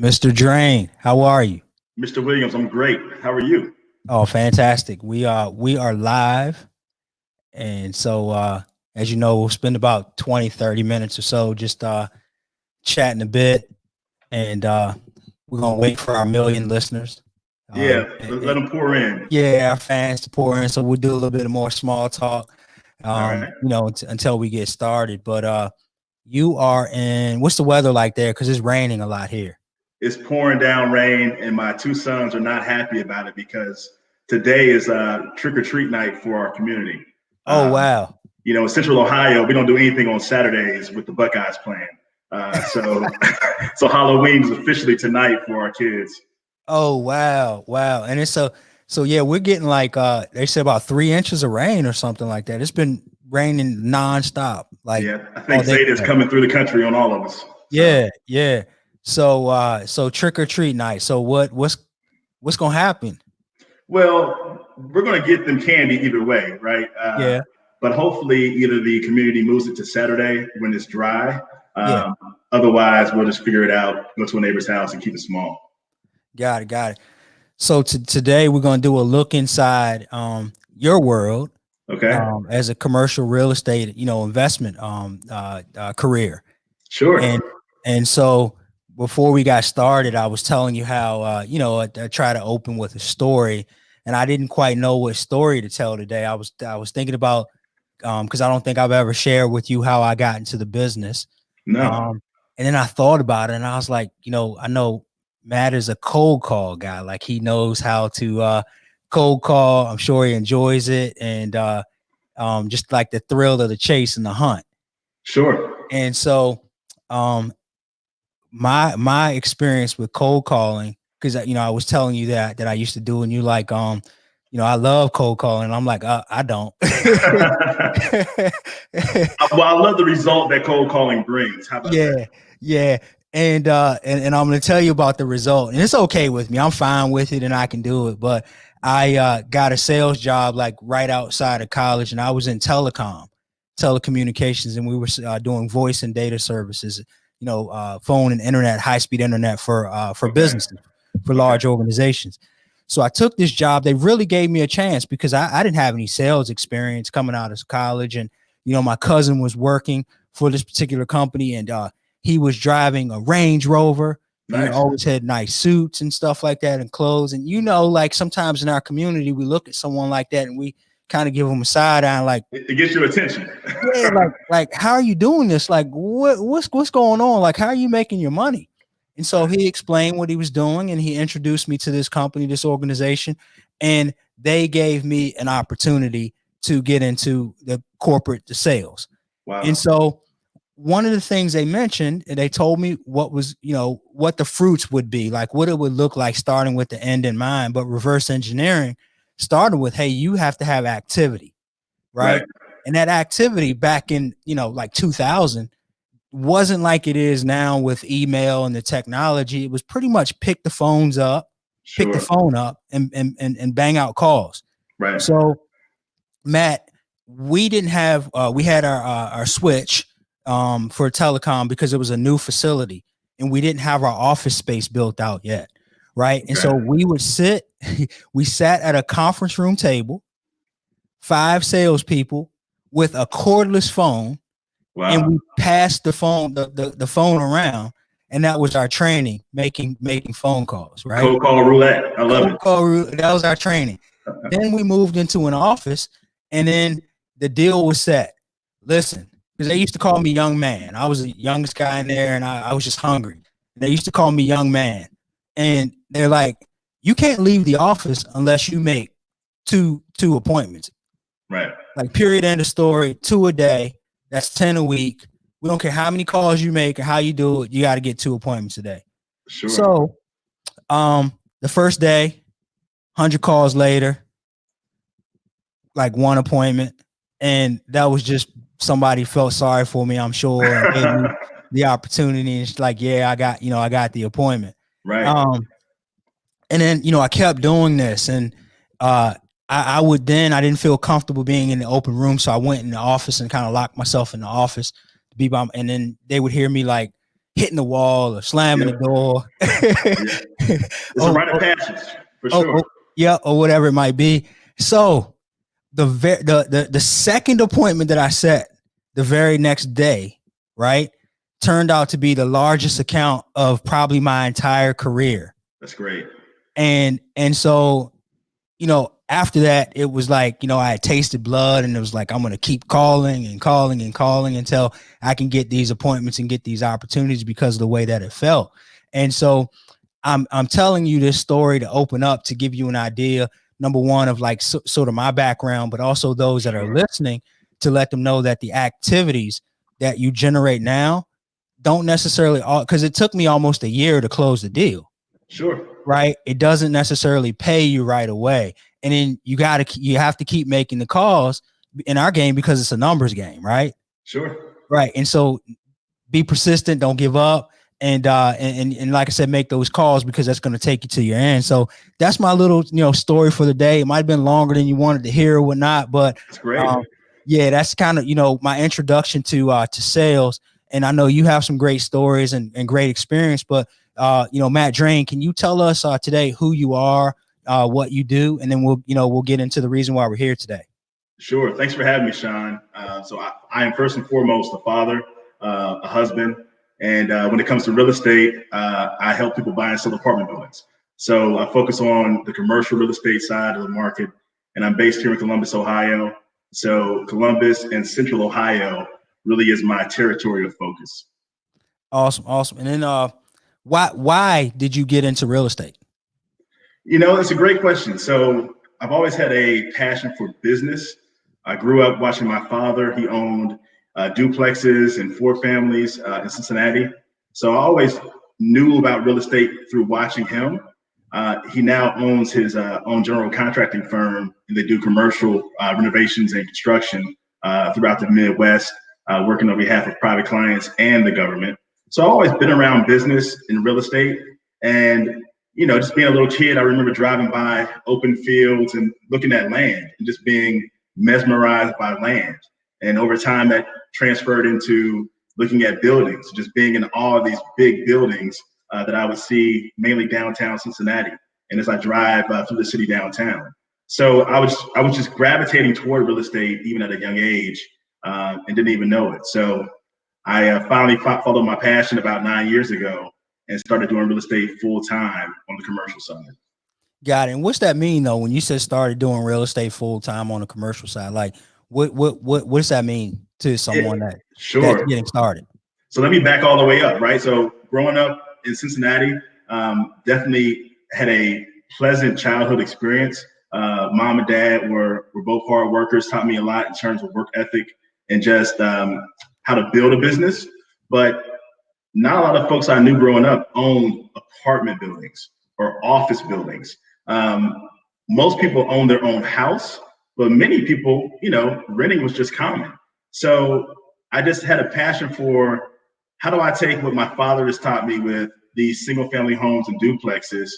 Mr. Drane, how are you? Mr. Williams, I'm great. How are you? Oh, fantastic. We are live. And so as you know, we'll spend about 20, 30 minutes or so just chatting a bit. And we're gonna wait for our million listeners. Yeah, And, let and them pour in. yeah, our fans to pour in. So we'll do a little bit more small talk All right. until we get started. But you are in what's the weather like there? Because it's raining a lot here. It's pouring down rain, and my two sons are not happy about it because today is trick or treat night for our community. Oh Um, wow. in Central Ohio, we don't do anything on Saturdays with the Buckeyes playing. So, so Halloween is officially tonight for our kids. Oh wow, wow. And it's so yeah, we're getting like they said about 3 inches of rain or something like that. It's been raining nonstop. Like Yeah, I think Zeta is today. coming through the country on all of us. Yeah, yeah. So trick or treat night. So what's gonna happen? Well, we're going to get them candy either way, right? Yeah, But hopefully, either the community moves it to Saturday when it's dry. yeah. Otherwise, we'll just figure it out, go to a neighbor's house and keep it small. Got it, got it. So today we're gonna do a look inside your world Okay. as a commercial real estate, investment career. Sure. And so before we got started, I was telling you how I try to open with a story, and I didn't quite know what story to tell today. I was thinking about because I don't think I've ever shared with you how I got into the business. No. And then I thought about it, and I was like, I know Matt is a cold call guy. Like he knows how to cold call. I'm sure he enjoys it, and just like the thrill of the chase and the hunt. Sure. And so my experience with cold calling, because I was telling you that I used to do, and you like I love cold calling. And I'm like, I don't. Well, I love the result that cold calling brings. How about that? Yeah. And I'm going to tell you about the result, and it's okay with me. I'm fine with it, and I can do it. But I got a sales job like right outside of college, and I was in telecommunications, and we were doing voice and data services. Phone and internet, high speed internet for businesses, for large organizations. So I took this job. They really gave me a chance because I didn't have any sales experience coming out of college, and my cousin was working for this particular company, and he was driving a Range Rover. Nice. And always had nice suits and stuff like that and clothes. And like sometimes in our community, we look at someone like that and we kind of give them a side eye, like it gets your attention. Yeah, like how are you doing this? Like what's going on? Like how are you making your money? And so he explained what he was doing, and he introduced me to this company, this organization, and they gave me an opportunity to get into the sales. Wow. And so one of the things they mentioned, and they told me what was, what the fruits would be, like what it would look like, starting with the end in mind, but reverse engineering started with, hey, you have to have activity, right? And that activity back in, like 2000 wasn't like it is now with email and the technology. It was pretty much pick the phone up and bang out calls. Right. So Matt, we didn't have, we had our switch for telecom because it was a new facility and we didn't have our office space built out yet. Right. And so we would we sat at a conference room table, 5 salespeople with a cordless phone. Wow. And we passed the phone, the phone around, and that was our training, making phone calls, right? Cold call roulette. I love it. That was our training. Then we moved into an office, and then the deal was set. Listen, because they used to call me young man. I was the youngest guy in there, and I was just hungry. They used to call me young man. And they're like, you can't leave the office unless you make two appointments. Right. Like period, end of story, 2 a day. That's 10 a week. We don't care how many calls you make or how you do it. You got to get 2 appointments a day. Sure. So the first day, 100 calls later, like 1 appointment. And that was just somebody felt sorry for me, I'm sure, and gave me the opportunity. And it's like, yeah, I got the appointment. Right. And then, I kept doing this, and I didn't feel comfortable being in the open room. So I went in the office and kind of locked myself in the office to be by, and then they would hear me like, hitting the wall or slamming the Yep. door. Yeah. It's a oh, rite of passage for oh, sure. oh, yeah, or whatever it might be. So the second appointment that I set the very next day, right, turned out to be the largest account of probably my entire career. That's great. And so, after that, it was like, I had tasted blood, and it was like, I'm going to keep calling and calling and calling until I can get these appointments and get these opportunities because of the way that it felt. And so I'm telling you this story to open up, to give you an idea, number one, of like sort of my background, but also those that are listening, to let them know that the activities that you generate now don't necessarily, because it took me almost a year to close the deal. Sure. Right. It doesn't necessarily pay you right away. And then you have to keep making the calls in our game because it's a numbers game. Right. Sure. Right. And so be persistent. Don't give up. And like I said, make those calls, because that's going to take you to your end. So that's my little, story for the day. It might've been longer than you wanted to hear or whatnot, but that's great. Yeah, that's kind of, my introduction to sales. And I know you have some great stories and great experience, but Matt Drane, can you tell us today who you are, what you do, and then we'll get into the reason why we're here today. Sure. Thanks for having me, Shawn. So I am first and foremost a father, a husband, and when it comes to real estate, I help people buy and sell apartment buildings. So I focus on the commercial real estate side of the market, and I'm based here in Columbus, Ohio. So Columbus and Central Ohio really is my territory of focus. Awesome. And then why did you get into real estate? It's a great question. So I've always had a passion for business. I grew up watching my father. He owned duplexes and four families in Cincinnati. So I always knew about real estate through watching him. He now owns his own general contracting firm, and they do commercial renovations and construction throughout the Midwest, working on behalf of private clients and the government. So I've always been around business and real estate. And just being a little kid, I remember driving by open fields and looking at land and just being mesmerized by land. And over time, that transferred into looking at buildings, just being in awe of these big buildings that I would see mainly downtown Cincinnati. And as I drive through the city downtown. So I was just gravitating toward real estate even at a young age and didn't even know it. So I finally followed my passion about 9 years ago and started doing real estate full time on the commercial side. Got it. And what's that mean though? When you said started doing real estate full time on the commercial side, like what does that mean to someone that's getting started? So let me back all the way up, right? So growing up in Cincinnati, definitely had a pleasant childhood experience. Mom and dad were both hard workers, taught me a lot in terms of work ethic and just how to build a business. But not a lot of folks I knew growing up owned apartment buildings or office buildings. Most people own their own house, but many people, renting was just common. So I just had a passion for how do I take what my father has taught me with these single family homes and duplexes,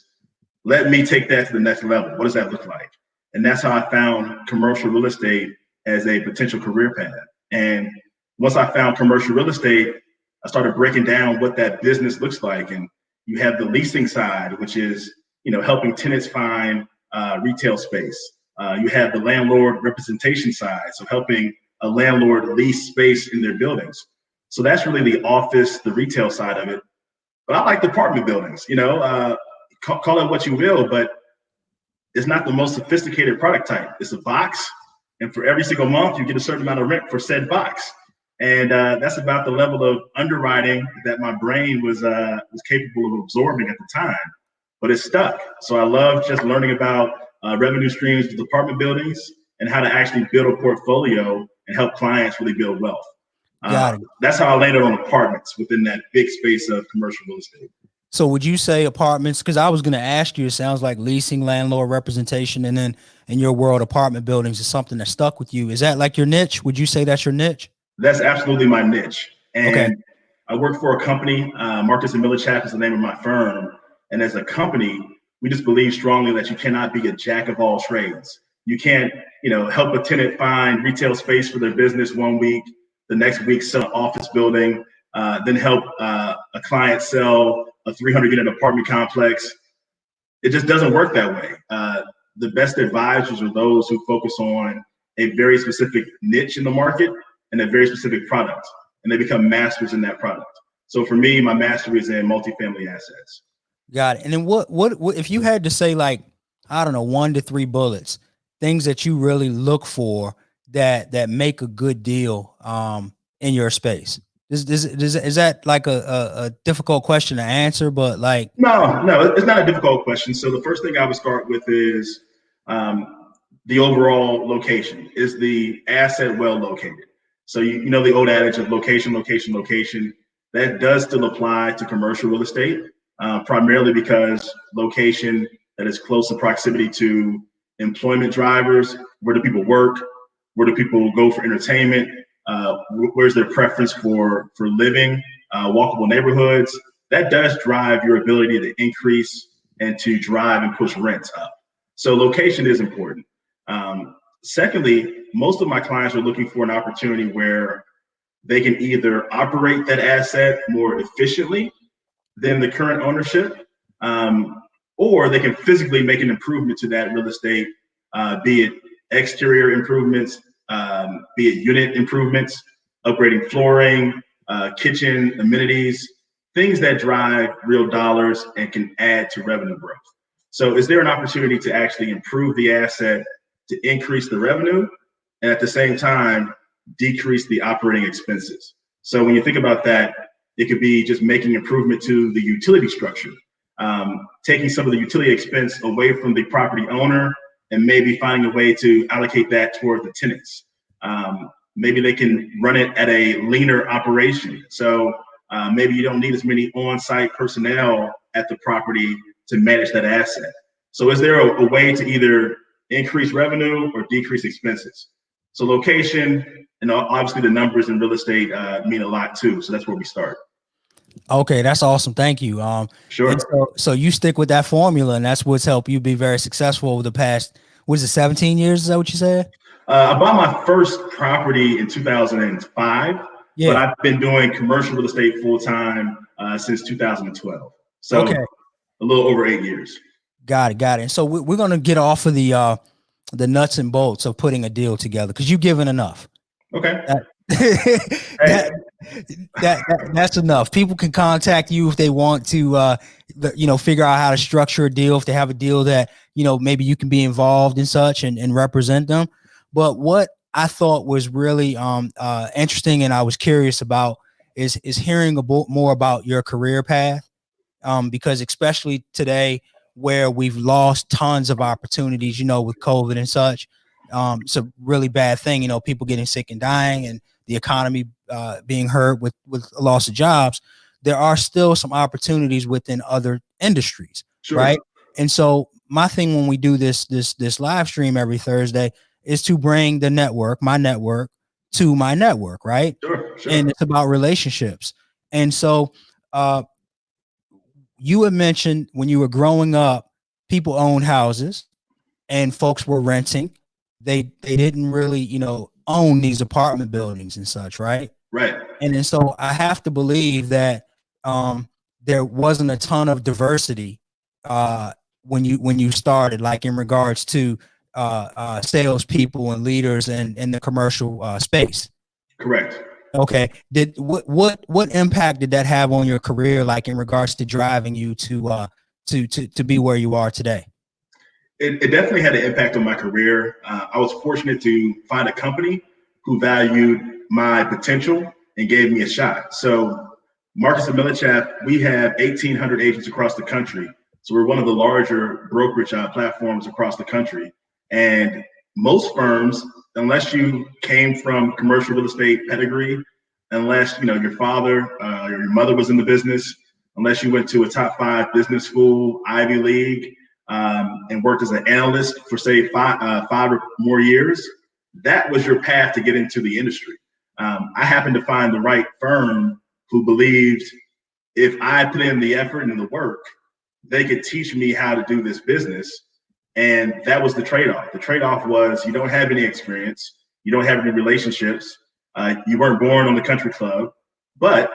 let me take that to the next level. What does that look like? And that's how I found commercial real estate as a potential career path. And once I found commercial real estate, I started breaking down what that business looks like. And you have the leasing side, which is, helping tenants find retail space. You have the landlord representation side, so helping a landlord lease space in their buildings. So that's really the office, the retail side of it. But I like the apartment buildings, call it what you will, but it's not the most sophisticated product type. It's a box, and for every single month, you get a certain amount of rent for said box. And that's about the level of underwriting that my brain was capable of absorbing at the time, but it's stuck. So I love just learning about revenue streams with apartment buildings and how to actually build a portfolio and help clients really build wealth. That's how I landed on apartments within that big space of commercial real estate. So would you say apartments, because I was going to ask you, it sounds like leasing, landlord representation, and then in your world, apartment buildings is something that stuck with you. Is that like your niche? Would you say that's your niche? That's absolutely my niche. And I work for a company, Marcus & Millichap is the name of my firm. And as a company, we just believe strongly that you cannot be a jack of all trades. You can't, help a tenant find retail space for their business one week, the next week sell an office building, then help a client sell a 300 unit apartment complex. It just doesn't work that way. The best advisors are those who focus on a very specific niche in the market and a very specific product, and they become masters in that product. So for me, my mastery is in multifamily assets. Got it. And then what if you had to say, like, I don't know, 1 to 3 bullets, things that you really look for that make a good deal in your space? Is that like a difficult question to answer? But like, no, it's not a difficult question. So the first thing I would start with is the overall location. Is the asset well located? So you know the old adage of location, location, location. That does still apply to commercial real estate, primarily because location that is close in proximity to employment drivers. Where do people work? Where do people go for entertainment? Where's their preference for living? Walkable neighborhoods. That does drive your ability to increase and to drive and push rents up. So location is important. Secondly, most of my clients are looking for an opportunity where they can either operate that asset more efficiently than the current ownership, or they can physically make an improvement to that real estate, be it exterior improvements, be it unit improvements, upgrading flooring, kitchen amenities, things that drive real dollars and can add to revenue growth. So is there an opportunity to actually improve the asset to increase the revenue and at the same time decrease the operating expenses? So when you think about that, it could be just making improvement to the utility structure, taking some of the utility expense away from the property owner and maybe finding a way to allocate that toward the tenants. Maybe they can run it at a leaner operation. So maybe you don't need as many on-site personnel at the property to manage that asset. So is there a way to either increase revenue or decrease expenses? So location and obviously the numbers in real estate mean a lot too. So that's where we start. Okay, that's awesome. Thank you. Sure. So you stick with that formula, and that's what's helped you be very successful over the past, was it 17 years? Is that what you said? I bought my first property in 2005, but I've been doing commercial real estate full time since 2012. So okay, a little over 8 years. Got it. And so we're going to get off of the nuts and bolts of putting a deal together because you've given enough. Okay. That's enough. People can contact you if they want to, figure out how to structure a deal. If they have a deal that, maybe you can be involved in such and represent them. But what I thought was really interesting and I was curious about is hearing more about your career path, because especially today where we've lost tons of opportunities, with COVID and such. It's a really bad thing, people getting sick and dying and the economy being hurt with a loss of jobs. There are still some opportunities within other industries, sure. Right? And so my thing when we do this live stream every Thursday is to bring my network to my network, right? Sure. And it's about relationships. And so you had mentioned when you were growing up, people owned houses and folks were renting. They didn't really, own these apartment buildings and such, right? Right. And then so I have to believe that there wasn't a ton of diversity when you started, like in regards to salespeople and leaders in the commercial space. Correct. Okay. What impact did that have on your career, like in regards to driving you to be where you are today? It definitely had an impact on my career. I was fortunate to find a company who valued my potential and gave me a shot. So Marcus & Millichap, we have 1,800 agents across the country. So we're one of the larger brokerage platforms across the country. And most firms, unless you came from commercial real estate pedigree, unless your father or your mother was in the business, unless you went to a top 5 business school, Ivy League, and worked as an analyst for say 5 or more years, that was your path to get into the industry. I happened to find the right firm who believed if I put in the effort and the work, they could teach me how to do this business. And that was the trade-off. The trade-off was you don't have any experience, you don't have any relationships, you weren't born on the country club, but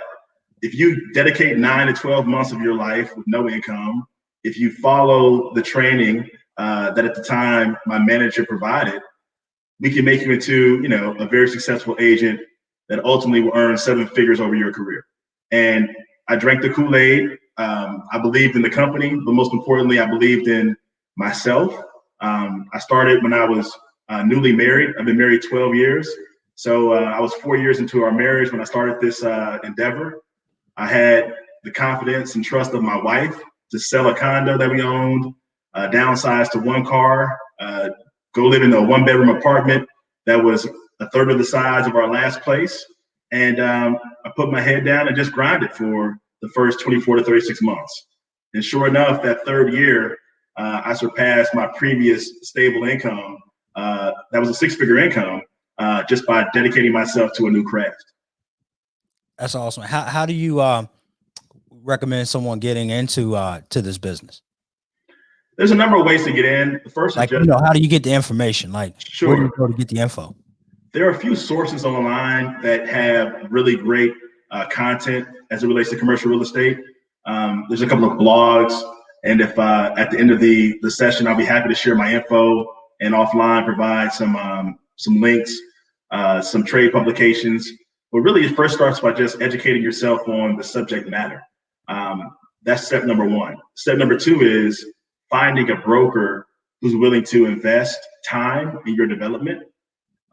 if you dedicate 9 to 12 months of your life with no income, if you follow the training that at the time my manager provided, we can make you into, you know, a very successful agent that ultimately will earn 7 figures over your career. And I drank the Kool-Aid. I believed in the company, but most importantly, I believed in myself. I started when I was newly married. I've been married 12 years. So I was 4 years into our marriage when I started this endeavor. I had the confidence and trust of my wife to sell a condo that we owned, downsize to 1 car, go live in a 1-bedroom apartment that was a third of the size of our last place. And I put my head down and just grinded for the first 24 to 36 months. And sure enough, that 3rd year, I surpassed my previous stable income. That was a 6-figure income just by dedicating myself to a new craft. That's awesome. How do you recommend someone getting into to this business? There's a number of ways to get in. The first like, is just, you know, how do you get the information? Like, sure, where do you go to get the info? There are a few sources online that have really great content as it relates to commercial real estate. There's a couple of blogs, and if at the end of the session, I'll be happy to share my info and offline provide some links, some trade publications. But really, it first starts by just educating yourself on the subject matter. That's step number 1. Step number 2 is finding a broker who's willing to invest time in your development,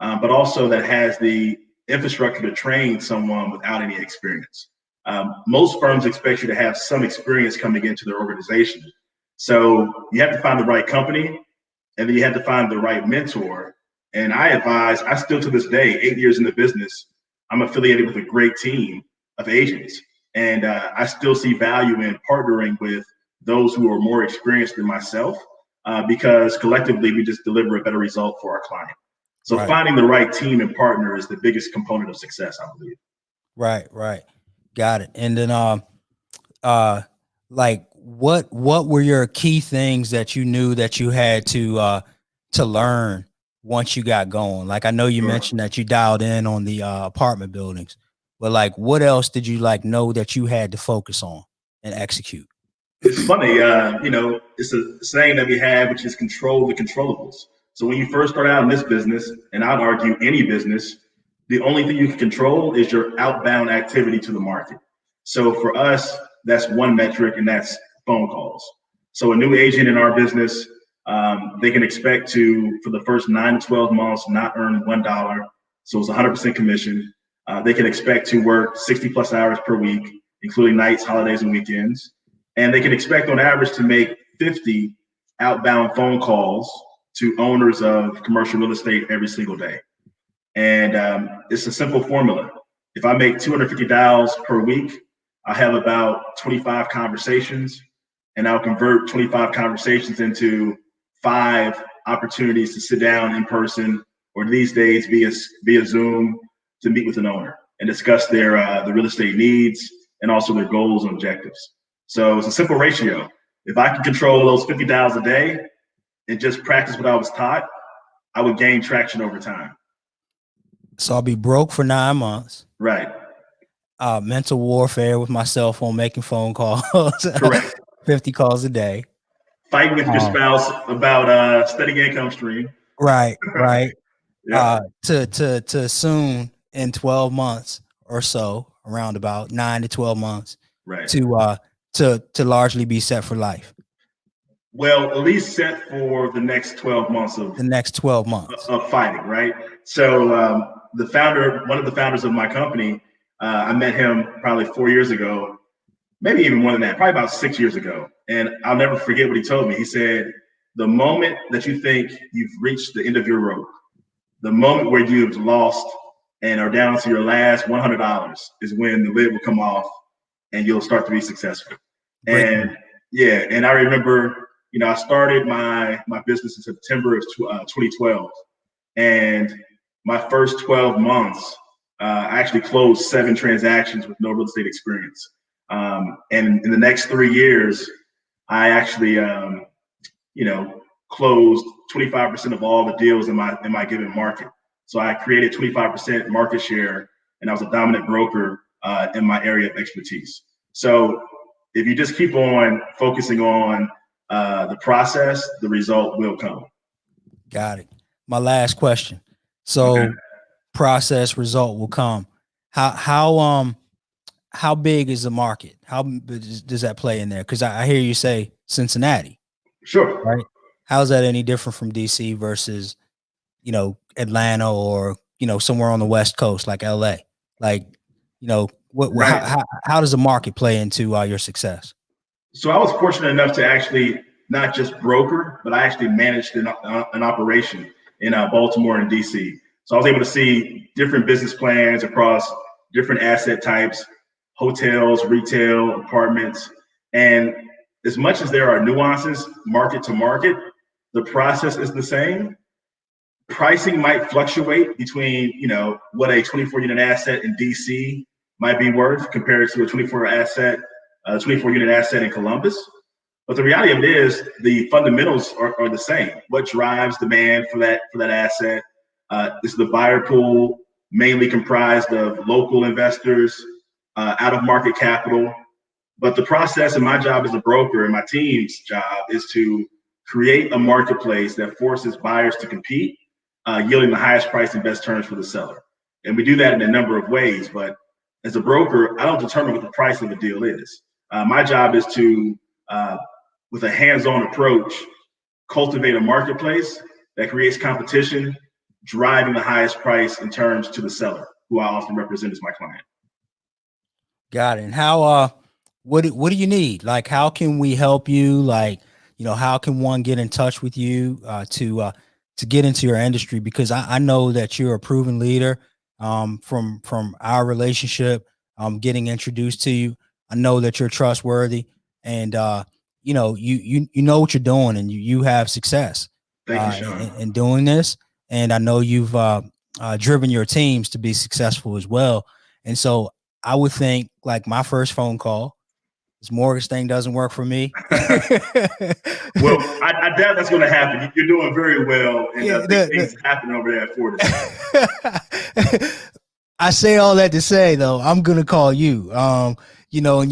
but also that has the infrastructure to train someone without any experience. Most firms expect you to have some experience coming into their organization. So you have to find the right company, and then you have to find the right mentor. And I still to this day, 8 years in the business, I'm affiliated with a great team of agents. And I still see value in partnering with those who are more experienced than myself, because collectively we just deliver a better result for our client. So Right. finding the right team and partner is the biggest component of success, I believe. Right. Got it. And then like what were your key things that you knew that you had to learn once you got going? Like, I know you Sure. mentioned that you dialed in on the apartment buildings, but like, what else did you like know that you had to focus on and execute? It's funny, you know, it's a saying that we have, which is control the controllables. So when you first start out in this business, and I'd argue any business, the only thing you can control is your outbound activity to the market. So for us, that's one metric, and that's phone calls. So a new agent in our business, they can expect to, for the first 9 to 12 months, not earn $1. So it's 100% commission. They can expect to work 60 plus hours per week, including nights, holidays, and weekends. And they can expect on average to make 50 outbound phone calls to owners of commercial real estate every single day. And it's a simple formula. If I make 250 dials per week, I have about 25 conversations, and I'll convert 25 conversations into 5 opportunities to sit down in person, or these days via Zoom, to meet with an owner and discuss their real estate needs and also their goals and objectives. So it's a simple ratio. If I can control those 50 dials a day and just practice what I was taught, I would gain traction over time. So I'll be broke for 9 months. Right. Mental warfare with my cell phone, making phone calls. Correct. 50 calls a day. Fighting with your spouse about steady income stream. Right. Yeah. To soon in 12 months or so, around about 9 to 12 months, Right. to largely be set for life. Well, at least set for the next 12 months The next 12 months of fighting, right? So one of the founders of my company, I met him probably 4 years ago, maybe even more than that, probably about 6 years ago. And I'll never forget what he told me. He said, the moment that you think you've reached the end of your rope, the moment where you've lost and are down to your last $100 is when the lid will come off and you'll start to be successful. And yeah, and I remember, you know, I started my business in September of 2012, and my first 12 months, I actually closed 7 transactions with no real estate experience. And in the next 3 years, I actually, you know, closed 25% of all the deals in my given market. So I created 25% market share, and I was a dominant broker in my area of expertise. So if you just keep on focusing on the process, the result will come. Got it. My last question. So Okay. process result will come. How big is the market? How does that play in there? Because I hear you say Cincinnati, Sure. right? How's that any different from DC versus, Atlanta or, somewhere on the West Coast like LA? Like, Right. how does the market play into your success? So I was fortunate enough to actually not just broker, but I actually managed an operation in Baltimore and DC. So I was able to see different business plans across different asset types, hotels, retail, apartments. And as much as there are nuances market to market, the process is the same. Pricing might fluctuate between, what a 24 unit asset in DC might be worth compared to a 24 unit asset in Columbus. But the reality of it is the fundamentals are the same. What drives demand for that asset is the buyer pool, mainly comprised of local investors, out of market capital. But the process and my job as a broker and my team's job is to create a marketplace that forces buyers to compete, yielding the highest price and best terms for the seller. And we do that in a number of ways. But as a broker, I don't determine what the price of a deal is. My job is to, with a hands-on approach, cultivate a marketplace that creates competition, driving the highest price in terms to the seller, who I often represent as my client. Got it. And how what do you need? Like, how can we help you? Like, how can one get in touch with you to get into your industry? Because I know that you're a proven leader. From our relationship, getting introduced to you, I know that you're trustworthy, and you know what you're doing, and you have success Thank you, Shawn. in doing this. And I know you've driven your teams to be successful as well. And so I would think, like, my first phone call, this mortgage thing doesn't work for me. Well, I doubt that's going to happen. You're doing very well, and big things happen over there at Fortis. I say all that to say, though, I'm gonna call you. And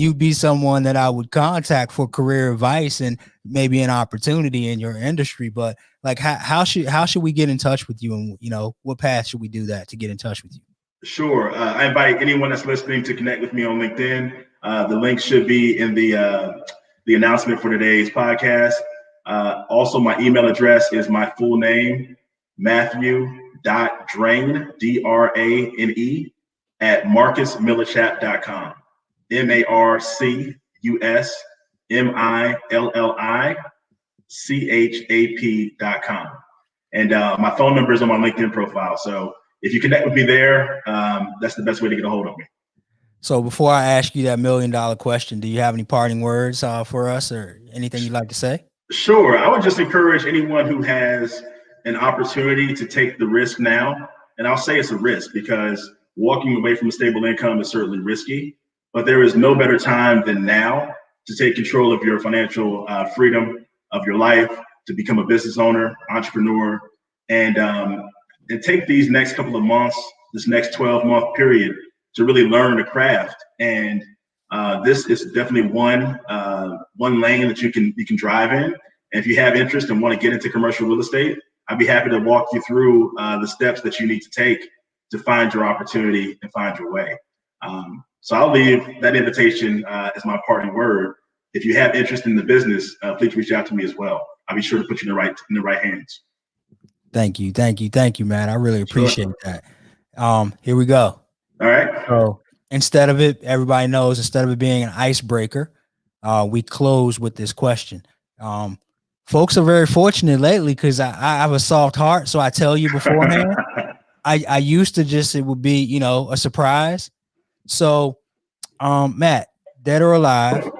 you'd be someone that I would contact for career advice and maybe an opportunity in your industry. But like, how should we get in touch with you, and what path should we do that to get in touch with you? Sure. I invite anyone that's listening to connect with me on LinkedIn. The link should be in the announcement for today's podcast. Also, my email address is my full name, Matthew.Drane, Drane, at marcusmillichap.com. MarcusMillichap.com. And my phone number is on my LinkedIn profile. So if you connect with me there, that's the best way to get a hold of me. So before I ask you that $1 million question, do you have any parting words for us, or anything you'd like to say? Sure. I would just encourage anyone who has an opportunity to take the risk now. And I'll say it's a risk because walking away from a stable income is certainly risky, but there is no better time than now to take control of your financial freedom of your life, to become a business owner, entrepreneur, and take these next couple of months, this next 12-month period, to really learn the craft. And this is definitely one lane that you can drive in. And if you have interest and want to get into commercial real estate, I'd be happy to walk you through the steps that you need to take to find your opportunity and find your way. So I'll leave that invitation as my parting word. If you have interest in the business, please reach out to me as well. I'll be sure to put you in the right hands. Thank you, man. I really appreciate that. Here we go. All right. So instead of it being an icebreaker, we close with this question. Folks are very fortunate lately because I have a soft heart. So I tell you beforehand, I used to just, it would be, a surprise. So, Matt, dead or alive,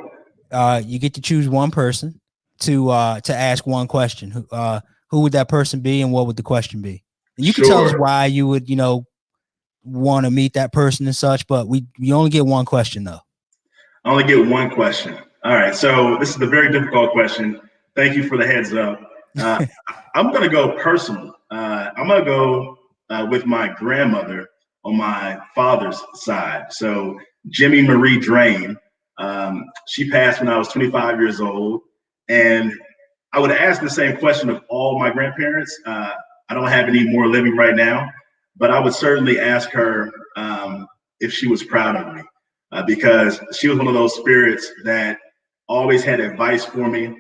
you get to choose one person to ask one question. Who would that person be, and what would the question be? And you can tell us why you would, want to meet that person and such, but we only get one question though. I only get one question. All right. So this is a very difficult question. Thank you for the heads up. I'm going to go personal. I'm going to go with my grandmother on my father's side. So Jimmy Marie Drane. She passed when I was 25 years old. And I would ask the same question of all my grandparents. I don't have any more living right now, but I would certainly ask her if she was proud of me, because she was one of those spirits that always had advice for me.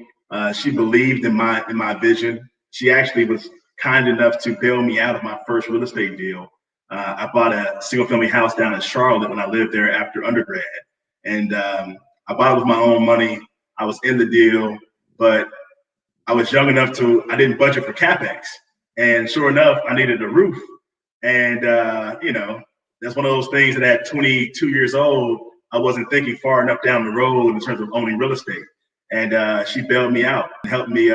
She believed in my vision. She actually was kind enough to bail me out of my first real estate deal. I bought a single family house down in Charlotte when I lived there after undergrad. And I bought it with my own money. I was in the deal, but I was young enough I didn't budget for CapEx. And sure enough, I needed a roof. And, that's one of those things that at 22 years old, I wasn't thinking far enough down the road in terms of owning real estate. And she bailed me out and helped me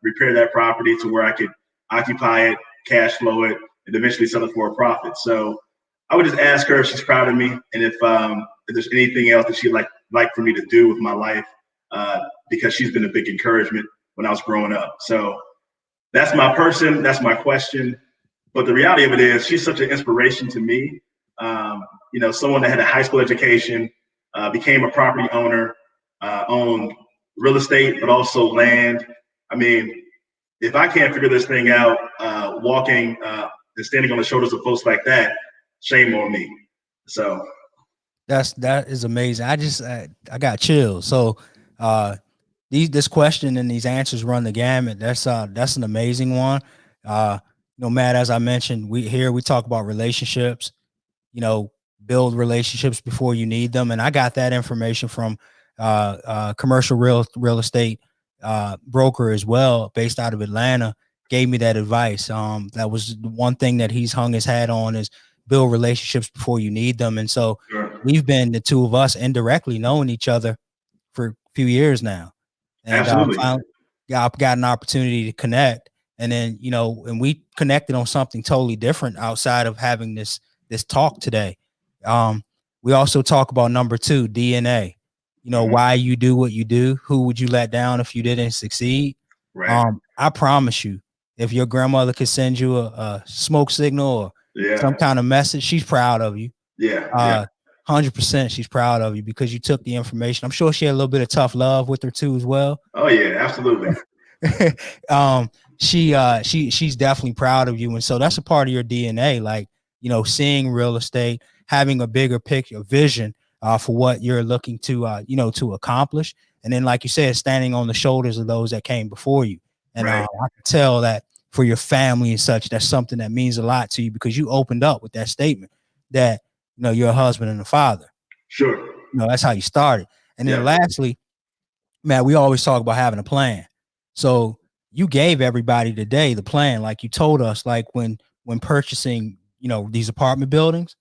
repair that property to where I could occupy it, cash flow it, and eventually sell it for a profit. So I would just ask her if she's proud of me, and if there's anything else that she'd like for me to do with my life, because she's been a big encouragement when I was growing up. So that's my person, that's my question. But the reality of it is, she's such an inspiration to me. Someone that had a high school education, became a property owner, owned real estate, but also land. I mean, if I can't figure this thing out, walking and standing on the shoulders of folks like that, shame on me. So that is amazing. I got chills. So this question and these answers run the gamut. That's an amazing one. Matt, as I mentioned, we talk about relationships, build relationships before you need them. And I got that information from commercial real estate broker as well, based out of Atlanta, gave me that advice. That was the one thing that he's hung his hat on, is build relationships before you need them. And so we've been, the two of us, indirectly knowing each other for a few years now. And finally got an opportunity to connect. And then, and we connected on something totally different outside of having this talk today. We also talk about number 2, DNA. Why you do what you do. Who would you let down if you didn't succeed? Right. I promise you, if your grandmother could send you a smoke signal or some kind of message, she's proud of you. 100% she's proud of you, because you took the information. I'm sure she had a little bit of tough love with her too as well. Oh yeah, absolutely. She's definitely proud of you. And so that's a part of your DNA, like, seeing real estate, having a bigger picture, vision for what you're looking to, to accomplish. And then, like you said, standing on the shoulders of those that came before you. And I can tell that for your family and such, that's something that means a lot to you, because you opened up with that statement that, you're a husband and a father. Sure. That's how you started. And then lastly, Matt, we always talk about having a plan. So you gave everybody today the plan, like you told us, like when purchasing, these apartment buildings,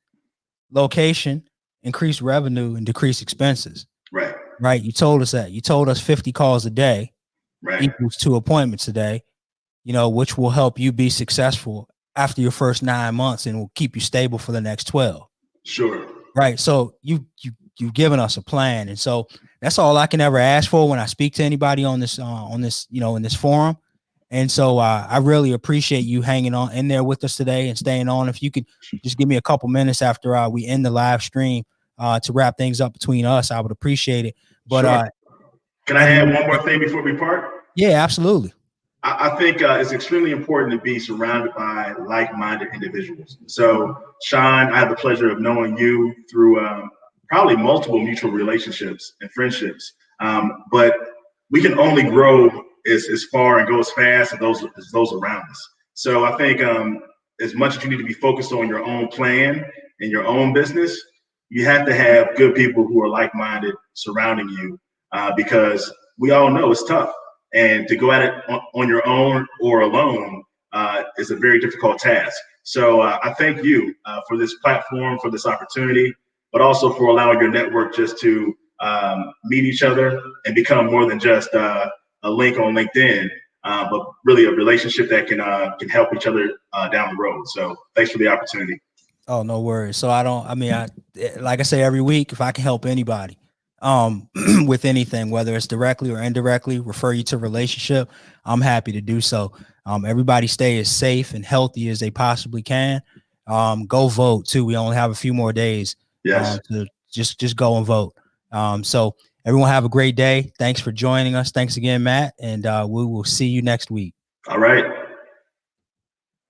location, increase revenue and decrease expenses. Right. You told us that. You told us 50 calls a day equals 2 appointments a day, which will help you be successful after your first 9 months and will keep you stable for the next 12. Sure. Right. So you've given us a plan. And so that's all I can ever ask for when I speak to anybody on this, in this forum. And so I really appreciate you hanging on in there with us today and staying on. If you could just give me a couple minutes after we end the live stream to wrap things up between us, I would appreciate it. But can I add one more thing before we part? Yeah, absolutely. I think it's extremely important to be surrounded by like-minded individuals. So, Shawn, I have the pleasure of knowing you through probably multiple mutual relationships and friendships. But we can only grow as far and go as fast as those around us. So I think as much as you need to be focused on your own plan and your own business, you have to have good people who are like-minded surrounding you, because we all know it's tough. And to go at it on your own or alone is a very difficult task. So I thank you for this platform, for this opportunity, but also for allowing your network just to meet each other and become more than just a link on LinkedIn, but really a relationship that can help each other down the road. So thanks for the opportunity. Oh, no worries. So I like I say every week, if I can help anybody with anything, whether it's directly or indirectly, refer you to a relationship, I'm happy to do so. Everybody stay as safe and healthy as they possibly can. Go vote too. We only have a few more days just go and vote. So everyone have a great day. Thanks for joining us. Thanks again, Matt. And we will see you next week. All right.